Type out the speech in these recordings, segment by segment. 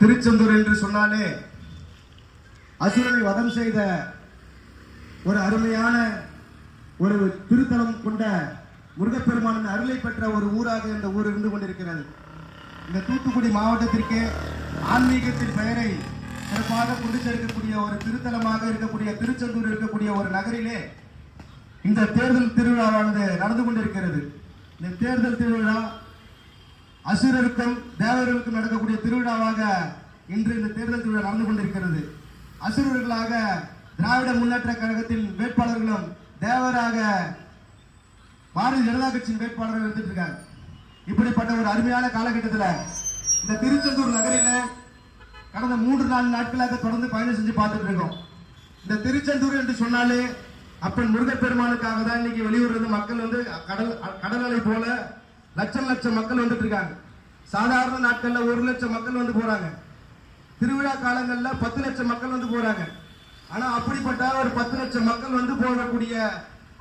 திருச்செந்தூர் என்று சொன்னாலே அசுரனை வதம் செய்த ஒரு அருமையான ஒரு திருத்தலம் கொண்ட முருகப்பெருமானின் அருளை பெற்ற ஒரு ஊராக இந்த ஊர் இருந்து கொண்டிருக்கிறது. இந்த தூத்துக்குடி மாவட்டத்திற்கு ஆன்மீகத்தின் பெயரை சிறப்பாக கொண்டு சேர்க்கக்கூடிய ஒரு திருத்தலமாக இருக்கக்கூடிய திருச்செந்தூர் இருக்கக்கூடிய ஒரு நகரிலே இந்த தேர்தல் திருவிழாவானது நடந்து கொண்டிருக்கிறது. இந்த தேர்தல் திருவிழா அசுரருக்கும் தேவர்களுக்கும் நடக்கக்கூடிய திருவிழாவாக இன்று இந்த தேர்தல் திருவிழா நடந்து கொண்டிருக்கிறது. அசுரர்களாக திராவிட முன்னேற்ற கழகத்தின் வேட்பாளர்களும் தேவராக பாரதிய ஜனதா கட்சியின் வேட்பாளர்கள் எடுத்துட்டு இருக்காங்க. இப்படிப்பட்ட ஒரு அருமையான காலகட்டத்தில் இந்த திருச்செந்தூர் நகரில கடந்த 3-4 நாட்களாக தொடர்ந்து பயணம் செஞ்சு பார்த்துட்டு இருக்கோம். இந்த திருச்செந்தூர் என்று சொன்னாலே அப்பன் முருகப்பெருமானுக்காக தான் இன்னைக்கு வெளியூர்ல இருந்து மக்கள் வந்து கடல் அலை போல லட்சம் மக்கள் வந்துட்டு இருக்காங்க. சாதாரண நாட்கள்ல 1 லட்சம் மக்கள் வந்து போறாங்க. திருவிழா காலங்கள்ல 10 லட்சம் மக்கள் வந்து போறாங்க. ஆனா அப்படிப்பட்ட ஒரு 10 லட்சம் மக்கள் வந்து போகக்கூடிய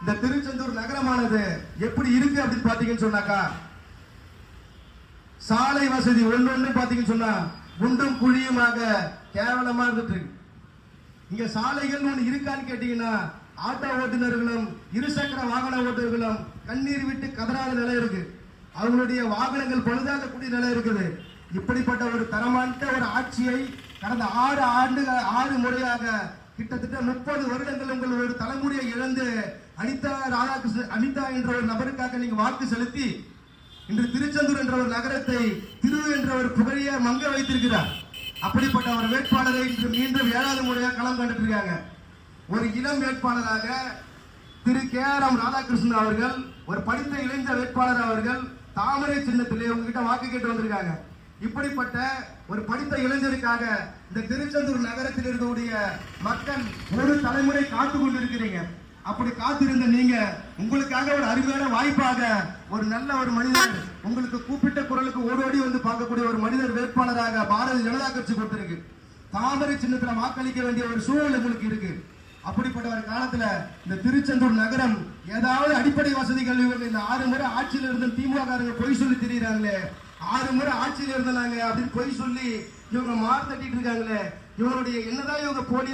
இந்த திருச்செந்தூர் நகரமானது எப்படி இருக்கு அப்படின்னு பாத்தீங்கன்னு சொன்னாக்கா, சாலை வசதி ஒன்று பாத்தீங்கன்னு சொன்னா குண்டும் குழியுமாக கேவலமா இருந்துட்டு இருக்கு. இங்க சாலைகள் ஒண்ணு இருக்கான்னு கேட்டீங்கன்னா ஆட்டோ ஓட்டுநர்களும் இருசக்கர வாகன ஓட்டுநர்களும் கண்ணீர் விட்டு கதறாத நிலை இருக்கு. அவங்களுடைய வாகனங்கள் பழுதாகக்கூடிய நிலை இருக்குது. இப்படிப்பட்ட ஒரு தரமான ஒரு ஆட்சியை கடந்த 6 முறையாக கிட்டத்தட்ட 30 வருடங்கள் உங்கள் ஒரு தலைமுறையை இழந்து அனிதா என்ற ஒரு நபருக்காக நீங்க வாக்கு செலுத்தி இன்று திருச்செந்தூர் என்ற ஒரு நகரத்தை திரு என்ற ஒரு புகழிய மங்க வைத்திருக்கிறார். அப்படிப்பட்ட ஒரு வேட்பாளரை இன்று மீண்டும் 7வது முறையாக களம் கண்டுட்டு இருக்காங்க. ஒரு இளம் வேட்பாளராக திரு KR ராதாகிருஷ்ணன் அவர்கள், ஒரு படித்த இளைஞர் வேட்பாளர் அவர்கள் தாமரை சின்னத்திலே உங்ககிட்ட வாக்கு கேட்டு வந்திருக்காங்க. இப்படிப்பட்ட ஒரு படித்த இளைஞருக்காக இந்த திருச்செந்தூர் நகரத்தில் இருக்கக்கூடிய மக்கள் ஒரு தலைமுறை காத்து கொண்டிருக்கிறீங்க. அப்படி காத்திருந்த நீங்க உங்களுக்காக ஒரு அருமையான வாய்ப்பாக ஒரு நல்ல ஒரு மனிதர் உங்களுக்கு கூப்பிட்ட குரலுக்கு ஓடோடி வந்து பார்க்கக்கூடிய ஒரு மனிதர் வேட்பாளராக பாரதிய ஜனதா கட்சி கொடுத்திருக்கு. தாமரை சின்னத்துல வாக்களிக்க வேண்டிய ஒரு சூழல் உங்களுக்கு இருக்கு. அப்படிப்பட்ட ஒரு காலத்துல இந்த திருச்செந்தூர் நகரம் ஏதாவது அடிப்படை வசதிகள் இந்த 6 முறை ஆட்சியில் இருந்த திமுக பொய் சொல்லி திரியிறாங்களே, 6 முறை ஆட்சியில் இருந்தாங்க அப்படின்னு பொய் சொல்லி இவங்க மாறு தட்டிட்டு இருக்காங்களே, இவங்களுடைய என்னதான் இவங்க போலி